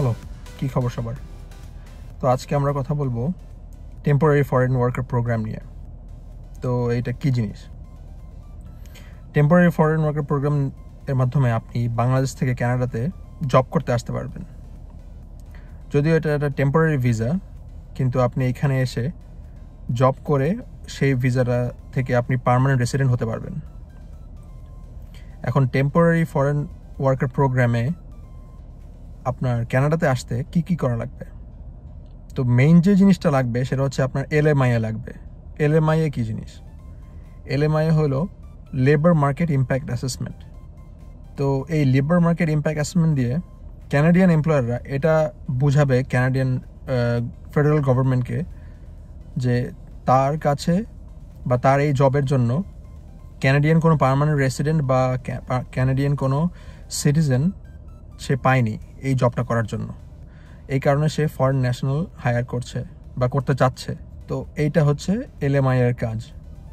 Hello, কী খবর সবার? তো আজকে আমরা কথা বলবো টেম্পোরারি ফরেন ওয়ার্কার প্রোগ্রাম নিয়ে। তো এইটা কী জিনিস? টেম্পোরারি ফরেন ওয়ার্কার প্রোগ্রাম এর মাধ্যমে আপনি বাংলাদেশ থেকে কানাডাতে জব করতে আসতে পারবেন। যদিও এটা একটা টেম্পোরারি ভিসা, কিন্তু আপনি এখানে এসে জব করে সেই ভিসাটা থেকে আপনি পার্মানেন্ট রেসিডেন্ট হতে পারবেন। এখন টেম্পোরারি ফরেন ওয়ার্কার প্রোগ্রামে আপনার কানাডাতে আসতে কি কি করা লাগবে? তো মেইন যে জিনিসটা লাগবে সেটা হচ্ছে আপনার এলএমআইএ লাগবে। এলএমআইএ কী জিনিস? এলএমআইএ হলো লেবার মার্কেট ইম্প্যাক্ট অ্যাসেসমেন্ট। তো এই লেবার মার্কেট ইম্প্যাক্ট অ্যাসেসমেন্ট দিয়ে ক্যানাডিয়ান এমপ্লয়াররা এটা বুঝাবে ক্যানাডিয়ান ফেডারেল গভর্নমেন্টকে যে তার কাছে বা তার এই জবের জন্য ক্যানাডিয়ান কোনো পার্মানেন্ট রেসিডেন্ট বা ক্যানাডিয়ান কোনো সিটিজেন সে পায়নি এই জবটা করার জন্য। এই কারণে সে ফরেন ন্যাশনাল হায়ার করছে বা করতে চাচ্ছে। তো এইটা হচ্ছে এলএমআইয়ের কাজ।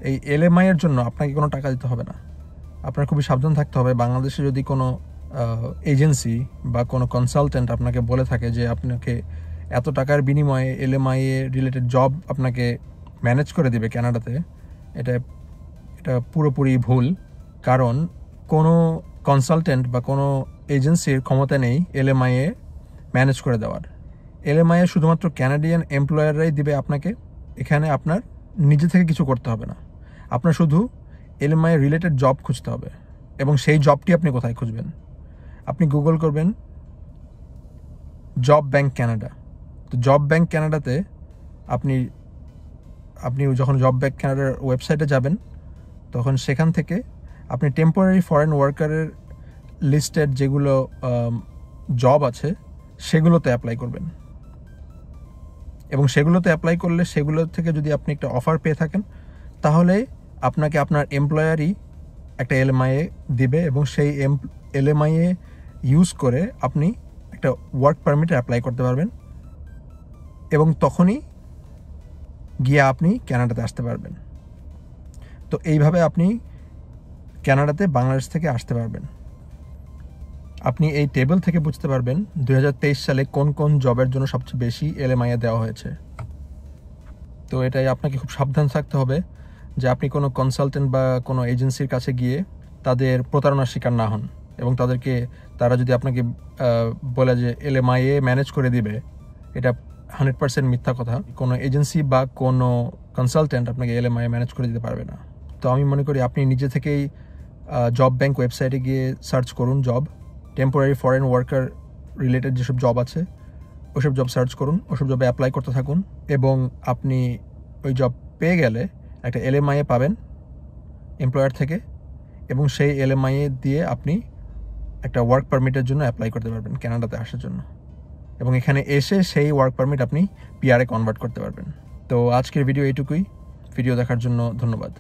এই এলএমআইয়ের জন্য আপনাকে কোনো টাকা দিতে হবে না। আপনার খুবই সাবধান থাকতে হবে। বাংলাদেশে যদি কোনো এজেন্সি বা কোনো কনসালটেন্ট আপনাকে বলে থাকে যে আপনাকে এত টাকার বিনিময়ে এলএমআইএ রিলেটেড জব আপনাকে ম্যানেজ করে দিবে কানাডাতে, এটা পুরোপুরি ভুল। কারণ কোনো কনসালটেন্ট বা কোনো এজেন্সির ক্ষমতা নেই এলএমআইএ ম্যানেজ করে দেওয়ার। এলএমআইএ শুধুমাত্র ক্যানাডিয়ান এমপ্লয়াররাই দিবে আপনাকে। এখানে আপনার নিজে থেকে কিছু করতে হবে না। আপনার শুধু এলএমআইএ রিলেটেড জব খুঁজতে হবে। এবং সেই জবটি আপনি কোথায় খুঁজবেন? আপনি গুগল করবেন জব ব্যাংক কানাডা। তো জব ব্যাংক কানাডাতে আপনি যখন জব ব্যাংক কানাডার ওয়েবসাইটে যাবেন তখন সেখান থেকে আপনি টেম্পোরারি ফরেন ওয়ার্কারের লিস্টেড যেগুলো জব আছে সেগুলোতে অ্যাপ্লাই করবেন। এবং সেগুলোতে অ্যাপ্লাই করলে সেগুলো থেকে যদি আপনি একটা অফার পেয়ে থাকেন তাহলে আপনাকে আপনার এমপ্লয়ারই একটা এলএমআইএ দিবে এবং সেই এলএমআইএ ইউজ করে আপনি একটা ওয়ার্ক পারমিটে অ্যাপ্লাই করতে পারবেন এবং তখনই গিয়ে আপনি কানাডাতে আসতে পারবেন। তো এইভাবে আপনি কানাডাতে বাংলাদেশ থেকে আসতে পারবেন। আপনি এই টেবিল থেকে বুঝতে পারবেন 2023 সালে কোন কোন জবের জন্য সবচেয়ে বেশি এলএমআইএ দেওয়া হয়েছে। তো এটাই আপনাকে খুব সাবধান থাকতে হবে যে আপনি কোনো কনসালটেন্ট বা কোনো এজেন্সির কাছে গিয়ে তাদের প্রতারণার শিকার না হন এবং তারা যদি আপনাকে বলে যে এলএমআইএ ম্যানেজ করে দিবে, এটা 100% মিথ্যা কথা। কোনো এজেন্সি বা কোনো কনসালটেন্ট আপনাকে এলএমআইএ ম্যানেজ করে দিতে পারবে না। তো আমি মনে করি আপনি নিজে থেকেই জব ব্যাংক ওয়েবসাইটে গিয়ে সার্চ করুন job, temporary foreign worker related যেসব জব আছে ওসব জব সার্চ করুন, ওসব জবে অ্যাপ্লাই করতে থাকুন এবং আপনি ওই জব পেয়ে গেলে একটা এলএমআইএ পাবেন এমপ্লয়ার থেকে এবং সেই এলএমআইএ দিয়ে আপনি একটা ওয়ার্ক পারমিটের জন্য অ্যাপ্লাই করতে পারবেন কানাডাতে আসার জন্য এবং এখানে এসে সেই ওয়ার্ক পারমিট আপনি পিআরে কনভার্ট করতে পারবেন। তো আজকের ভিডিও এইটুকুই। ভিডিও দেখার জন্য ধন্যবাদ।